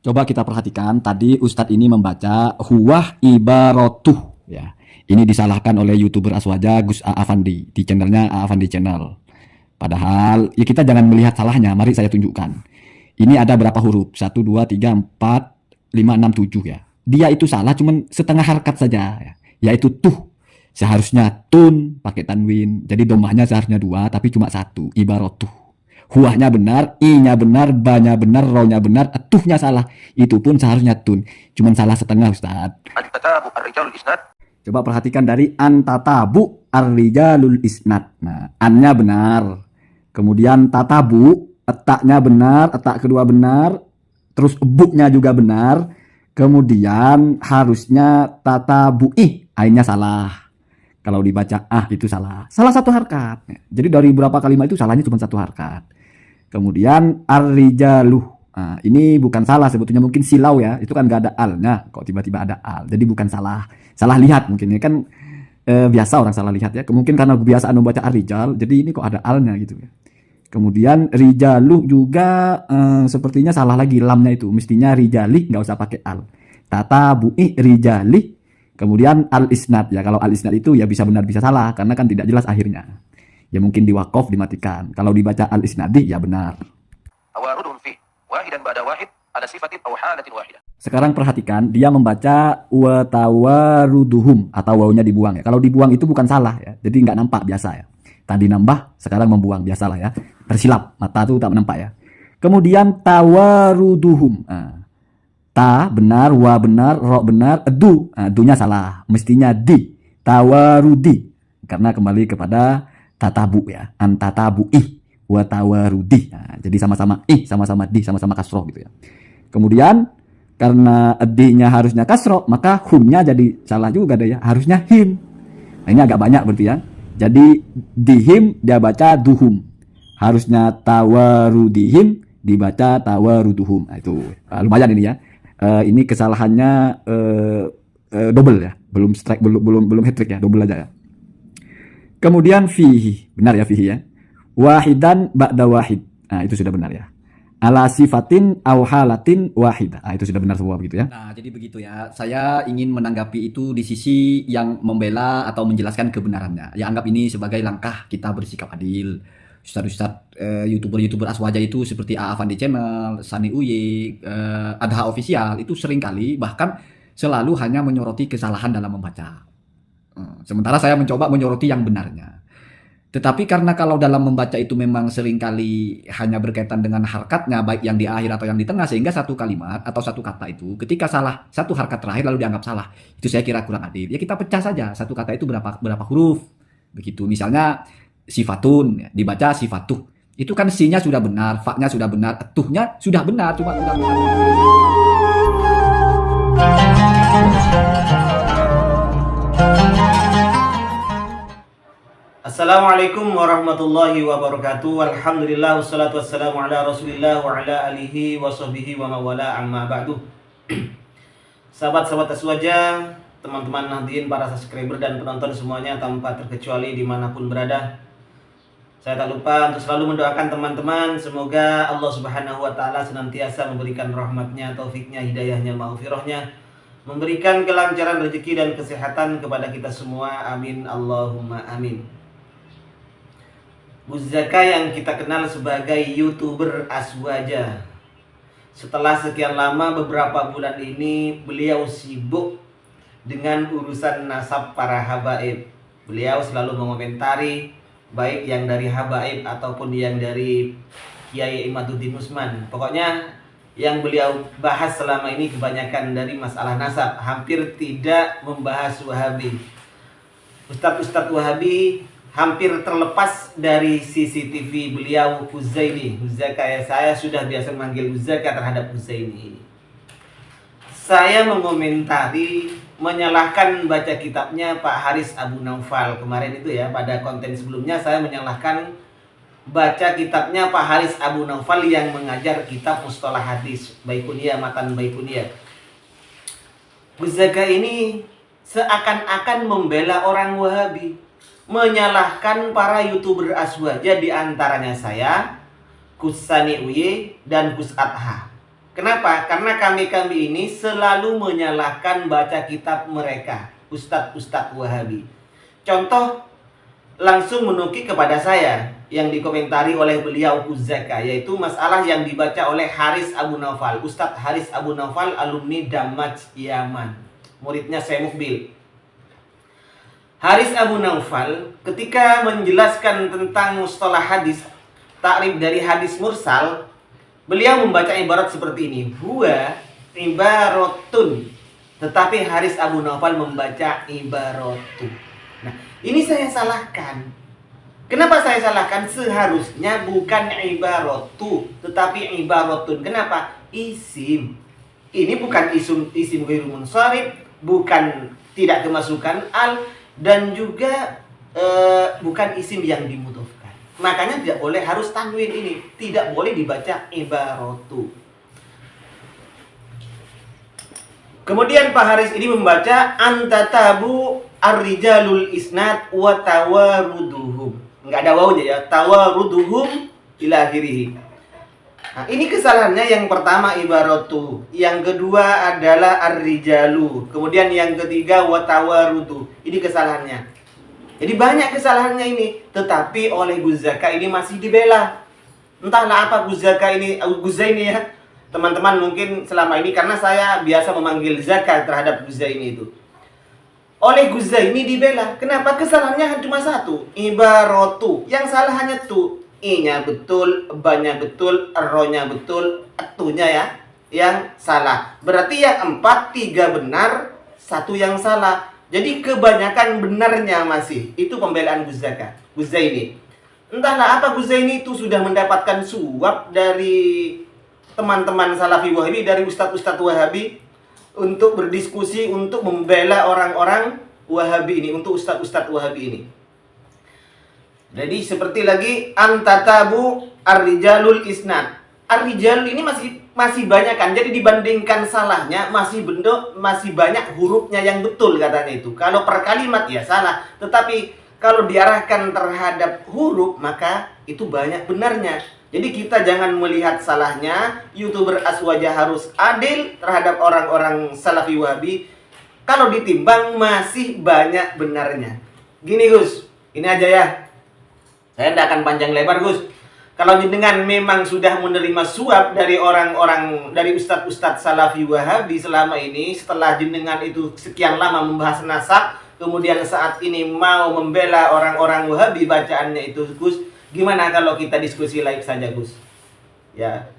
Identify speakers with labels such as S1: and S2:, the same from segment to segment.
S1: Coba kita perhatikan tadi Ustadz ini membaca huwah ibaratuh ya. Ini disalahkan oleh YouTuber Aswaja Gus A Afandi di channelnya A Afandi Channel. Padahal ya kita jangan melihat salahnya. Mari saya tunjukkan. Ini ada berapa huruf? 1, 2, 3, 4, 5, 6, 7 ya. Dia itu salah cuman setengah harkat saja ya. Yaitu tuh. Seharusnya tun pakai tanwin. Jadi domahnya seharusnya 2 tapi cuma 1. Ibaratuh. Huahnya benar, i-nya benar, ba-nya benar, ro-nya benar, tuhnya salah. Itu pun seharusnya tun. Cuman salah setengah, Ustaz. Coba perhatikan dari antatabu ar-rijalul isnad. Nah, an-nya benar. Kemudian tatabu, etaknya benar, etak kedua benar. Terus bu-nya juga benar. Kemudian harusnya tatabu'i, ain-nya salah. Kalau dibaca itu salah. Salah satu harkat. Jadi dari beberapa kalimat itu salahnya cuma satu harkat. Kemudian ar-rijaluh. Nah, ini bukan salah sebetulnya, mungkin silau ya. Itu kan gak ada al-nya. Kok tiba-tiba ada al. Jadi bukan salah. Salah lihat mungkin. Ini kan biasa orang salah lihat ya. Mungkin karena kebiasaan membaca ar-rijal. Jadi ini kok ada al-nya gitu ya. Kemudian rijaluh juga sepertinya salah lagi lamnya itu. Mestinya rijali, nggak usah pakai al. Tatabu'i rijali. Kemudian al-isnad ya. Kalau al-isnad itu ya bisa benar bisa salah. Karena kan tidak jelas akhirnya. Ya mungkin diwakaf dimatikan. Kalau dibaca al-isnadi ya benar. Sekarang perhatikan dia membaca watawaruduhum atau wawunya dibuang ya. Kalau dibuang itu bukan salah ya. Jadi nggak nampak biasa ya. Tadi nambah, sekarang membuang biasalah ya. Tersilap, mata itu tak nampak ya. Kemudian tawaruduhum. Ta benar, wa benar, ro benar, edu. Dunya salah. Mestinya di. Tawarudi. Karena kembali kepada tatabu ya, antatabu'i wa tawarudi. Jadi sama-sama sama-sama di, sama-sama kasroh gitu ya. Kemudian karena di-nya harusnya kasroh, maka hum-nya jadi salah juga deh ya. Harusnya him. Nah, ini agak banyak berarti ya. Jadi dihim dia baca duhum. Harusnya tawarudihim dibaca tawaruduhum. Nah, itu lumayan ini ya. Ini kesalahannya double ya. Belum strike, belum hat trick ya, double aja ya. Kemudian fihi, benar ya fihi ya. Wahidan ba'da wahid. Nah, itu sudah benar ya. Ala sifatin aw halatin wahidah. Nah, itu sudah benar semua begitu ya. Nah, jadi begitu ya. Saya ingin menanggapi itu di sisi yang membela atau menjelaskan kebenarannya. Ya, anggap ini sebagai langkah kita bersikap adil. Ustadz-ustadz YouTuber Aswaja itu seperti A Afandi Channel, Sani Uye, Adha Official itu seringkali bahkan selalu hanya menyoroti kesalahan dalam membaca. Sementara saya mencoba menyoroti yang benarnya. Tetapi karena kalau dalam membaca itu memang seringkali hanya berkaitan dengan harkatnya, baik yang di akhir atau yang di tengah, sehingga satu kalimat atau satu kata itu ketika salah satu harkat terakhir lalu dianggap salah, itu saya kira kurang adil. Ya kita pecah saja satu kata itu berapa huruf. Begitu. Misalnya sifatun dibaca sifatuh. Itu kan si-nya sudah benar, fa-nya sudah benar, tuhnya sudah benar, cuma kurang benar.
S2: Assalamualaikum warahmatullahi wabarakatuh. Alhamdulillah wassalatu wassalamu ala Rasulillah wa ala alihi wa sahbihi wa mawala amma ba'du. Sahabat-sahabat Aswaja, teman-teman nahdiyin, para subscriber dan penonton semuanya tanpa terkecuali dimanapun berada, saya tak lupa untuk selalu mendoakan teman-teman semoga Allah Subhanahu wa ta'ala senantiasa memberikan rahmatnya, taufiknya, hidayahnya, maghfirahnya, memberikan kelancaran rezeki dan kesehatan kepada kita semua. Amin Allahumma amin. Gus Zaka yang kita kenal sebagai YouTuber Aswaja, setelah sekian lama beberapa bulan ini beliau sibuk dengan urusan nasab para habaib. Beliau selalu mengomentari baik yang dari habaib ataupun yang dari Kiai Imaduddin Usman. Pokoknya yang beliau bahas selama ini kebanyakan dari masalah nasab, hampir tidak membahas Wahabi. Ustadz Wahabi hampir terlepas dari CCTV beliau Huzaini. Saya sudah biasa memanggil Huzaka terhadap Huzaini. Saya mengomentari, menyalahkan baca kitabnya Pak Haris Abu Naufal kemarin itu ya. Pada konten sebelumnya saya menyalahkan baca kitabnya Pak Haris Abu Naufal yang mengajar kitab Mustalah Hadis Baikuniyah, Matan Baikuniyah. Huzaka ini seakan-akan membela orang Wahabi, menyalahkan para YouTuber Aswaja, di antaranya saya, Gus Sani Uye, dan Gus Adha. Kenapa? Karena kami-kami ini selalu menyalahkan baca kitab mereka, ustadz-ustadz Wahabi. Contoh, langsung menukik kepada saya yang dikomentari oleh beliau Uzaka, yaitu masalah yang dibaca oleh Haris Abu Naufal, Ustadz Haris Abu Naufal, alumni Damaj Yaman, muridnya Syekh Mukbil. Haris Abu Naufal ketika menjelaskan tentang mustalah hadis, takrif dari hadis mursal, beliau membaca ibarat seperti ini, huwa ibaratun. Tetapi Haris Abu Naufal membaca ibaratu. Nah, ini saya salahkan. Kenapa saya salahkan? Seharusnya bukan ibaratu, tetapi ibaratun. Kenapa? Isim. Ini bukan isim ghairu munsharif, bukan tidak kemasukan al, dan juga bukan isim yang dimudhofkan. Makanya tidak boleh harus tanwin ini, tidak boleh dibaca ibaratu. Kemudian Pak Haris ini membaca antatabu ar-rijalul isnad wa tawaruduhum. Enggak ada wawunya ya, tawaruduhum ila akhirih. Nah, ini kesalahannya. Yang pertama ibaratu, yang kedua adalah ar-rijalu, kemudian yang ketiga wa tawarudu. Ini kesalahannya. Jadi banyak kesalahannya ini, tetapi oleh Guzaka ini masih dibela. Entahlah apa Guzaka ini, Guzaini ya. Teman-teman mungkin selama ini, karena saya biasa memanggil Zaka terhadap Guzaini itu, oleh Guzaini dibela. Kenapa? Kesalahannya cuma satu, ibaratu. Yang salah hanya tu, i-nya betul, ba-nya betul, ro-nya betul, tu-nya ya yang salah. Berarti yang 4, 3 benar, 1 yang salah. Jadi kebanyakan benarnya masih. Itu pembelaan Guzaka, Guzaini. Entahlah apa Guzaini itu sudah mendapatkan suap dari teman-teman Salafi Wahabi, dari ustadz-ustadz Wahabi, untuk berdiskusi, untuk membela orang-orang Wahabi ini, untuk ustadz-ustadz Wahabi ini. Jadi seperti lagi antatabu ar-rijalul isnad. Ar-rijal ini masih banyak kan. Jadi dibandingkan salahnya masih banyak hurufnya yang betul katanya itu. Kalau per kalimat ya salah, tetapi kalau diarahkan terhadap huruf maka itu banyak benarnya. Jadi kita jangan melihat salahnya. YouTuber Aswaja harus adil terhadap orang-orang Salafi Wahabi. Kalau ditimbang masih banyak benarnya. Gini Gus, ini aja ya, saya tidak akan panjang lebar Gus. Kalau jenengan memang sudah menerima suap dari orang-orang, dari ustadz-ustadz Salafi Wahabi selama ini, setelah jenengan itu sekian lama membahas nasab, kemudian saat ini mau membela orang-orang Wahabi bacaannya itu Gus, gimana kalau kita diskusi live saja Gus? Ya,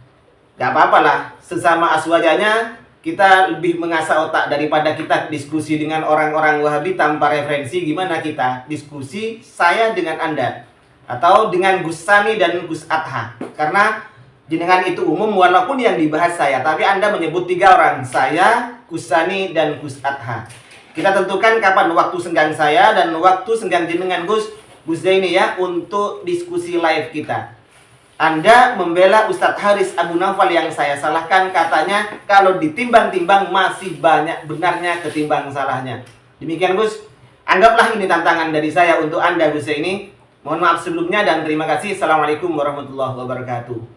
S2: gak apa-apa lah. Sesama aswajanya kita lebih mengasah otak daripada kita diskusi dengan orang-orang Wahabi tanpa referensi. Gimana kita diskusi saya dengan Anda, atau dengan Gus Sani dan Gus Adha? Karena jenengan itu umum walaupun yang dibahas saya, tapi Anda menyebut 3 orang, saya, Gus Sani, dan Gus Adha. Kita tentukan kapan waktu senggang saya dan waktu senggang jenengan Gus Zaini ya, untuk diskusi live kita. Anda membela Ustadz Haris Abu Naufal yang saya salahkan, katanya kalau ditimbang-timbang masih banyak benarnya ketimbang salahnya. Demikian Gus, anggaplah ini tantangan dari saya untuk Anda Gus Zaini. Mohon maaf sebelumnya dan terima kasih. Assalamualaikum warahmatullahi wabarakatuh.